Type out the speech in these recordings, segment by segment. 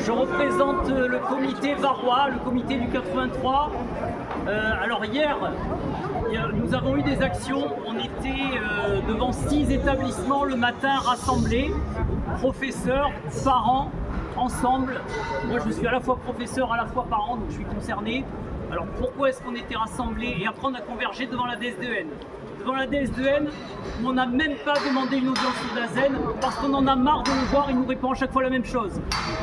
Je représente le comité varois, le comité du 83. Alors hier, nous avons eu des actions. On était devant 6 établissements le matin rassemblés, professeurs, parents, ensemble. Moi je suis à la fois professeur, à la fois parent, donc je suis concerné. Alors pourquoi est-ce qu'on était rassemblés? Et après on a convergé devant la DSDN. Devant la DSDN, on n'a même pas demandé une audience au DAZEN parce qu'on en a marre de le voir, il nous répond à chaque fois la même chose.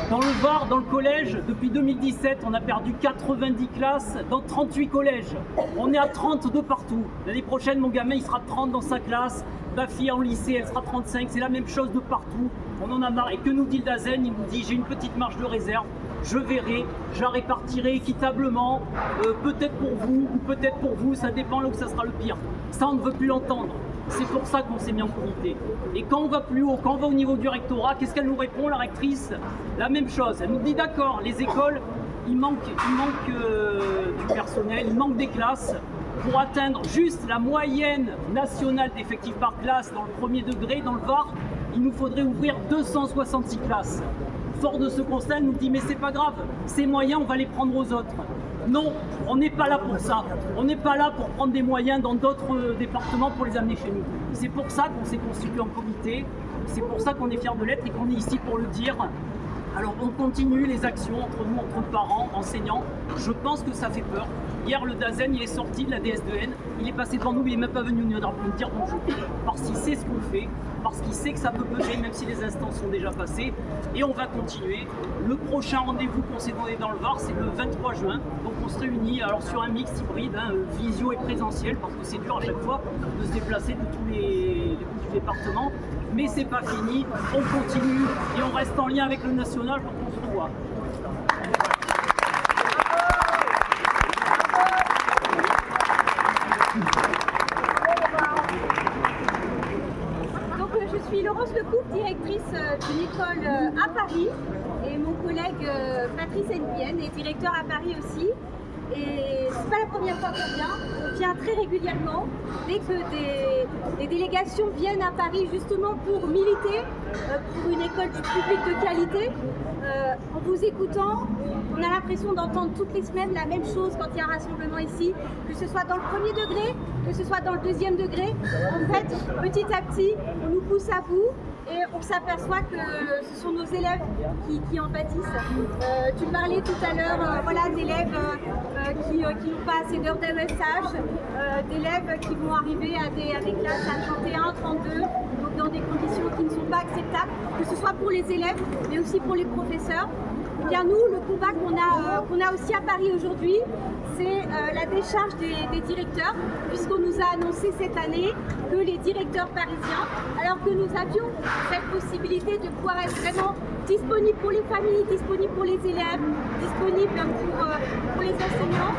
Dans le Var, dans le collège, depuis 2017, on a perdu 90 classes dans 38 collèges. On est à 30 de partout. L'année prochaine, mon gamin, il sera 30 dans sa classe. Ma fille en lycée, elle sera 35. C'est la même chose de partout. On en a marre. Et que nous dit le DAZEN? Il nous dit, j'ai une petite marge de réserve. Je verrai, je la répartirai équitablement, peut-être pour vous ou peut-être pour vous, ça dépend là où ça sera le pire. Ça, on ne veut plus l'entendre. C'est pour ça qu'on s'est mis en comité. Et quand on va plus haut, quand on va au niveau du rectorat, qu'est-ce qu'elle nous répond, la rectrice? La même chose. Elle nous dit d'accord, les écoles, il manque du personnel, il manque des classes. Pour atteindre juste la moyenne nationale d'effectifs par classe dans le premier degré, dans le Var, il nous faudrait ouvrir 266 classes. Fort de ce constat, elle nous dit mais c'est pas grave, ces moyens on va les prendre aux autres. Non, on n'est pas là pour ça. On n'est pas là pour prendre des moyens dans d'autres départements pour les amener chez nous. C'est pour ça qu'on s'est constitué en comité, c'est pour ça qu'on est fiers de l'être et qu'on est ici pour le dire. Alors on continue les actions entre nous, entre parents, enseignants. Je pense que ça fait peur. Hier le DAZEN il est sorti de la DSDN, il est passé devant nous, il n'est même pas venu nous dire bonjour. Parce qu'il sait ce qu'on fait, parce qu'il sait que ça peut bugger même si les instants sont déjà passés. Et on va continuer. Le prochain rendez-vous qu'on s'est donné dans le Var, c'est le 23 juin. Donc on se réunit alors sur un mix hybride, visio et présentiel, parce que c'est dur à chaque fois de se déplacer de tous les départements. Mais c'est pas fini, on continue et on reste en lien avec le national pour qu'on se revoit. Donc je suis Laurence Lecoupe, directrice d'une école à Paris, et mon collègue Patrice Nguyen est directeur à Paris aussi. Et c'est pas la première fois qu'on vient très régulièrement, dès que des délégations viennent à Paris justement pour militer pour une école du public de qualité. En vous écoutant, on a l'impression d'entendre toutes les semaines la même chose quand il y a un rassemblement ici, que ce soit dans le premier degré, que ce soit dans le deuxième degré. En fait, petit à petit, on nous pousse à bout. Et on s'aperçoit que ce sont nos élèves qui en pâtissent. Tu parlais tout à l'heure voilà, d'élèves qui n'ont pas assez d'heures d'AESH, d'élèves qui vont arriver à des classes à 31, 32, donc dans des conditions qui ne sont pas acceptables, que ce soit pour les élèves, mais aussi pour les professeurs. Eh bien nous, le combat qu'on a aussi à Paris aujourd'hui, c'est la décharge des directeurs, puisqu'on nous a annoncé cette année que les directeurs parisiens, alors que nous avions cette possibilité de pouvoir être vraiment disponibles pour les familles, disponibles pour les élèves, disponibles pour les enseignants,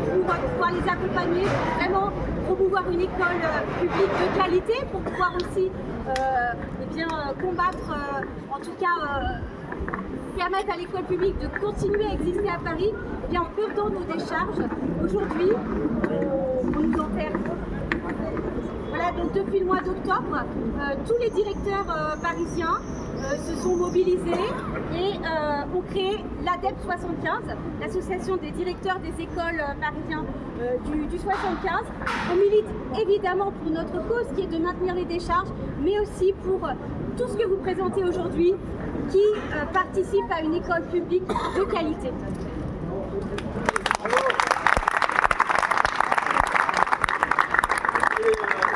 pour pouvoir les accompagner, vraiment promouvoir une école publique de qualité, pour pouvoir aussi combattre, en tout cas, permettre à l'école publique de continuer à exister à Paris, eh bien, en perdant nos décharges. Aujourd'hui, on nous enterre. Voilà, donc depuis le mois d'octobre, tous les directeurs parisiens se sont mobilisés et ont créé l'ADEP 75, l'association des directeurs des écoles parisiens du 75. On milite évidemment pour notre cause qui est de maintenir les décharges, mais aussi pour tout ce que vous présentez aujourd'hui, qui participe à une école publique de qualité.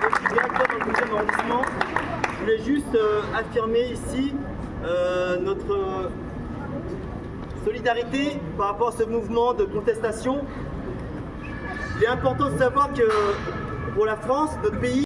Je suis directeur dans le 12e arrondissement. Je voulais juste affirmer ici notre solidarité par rapport à ce mouvement de contestation. Il est important de savoir que pour la France, notre pays,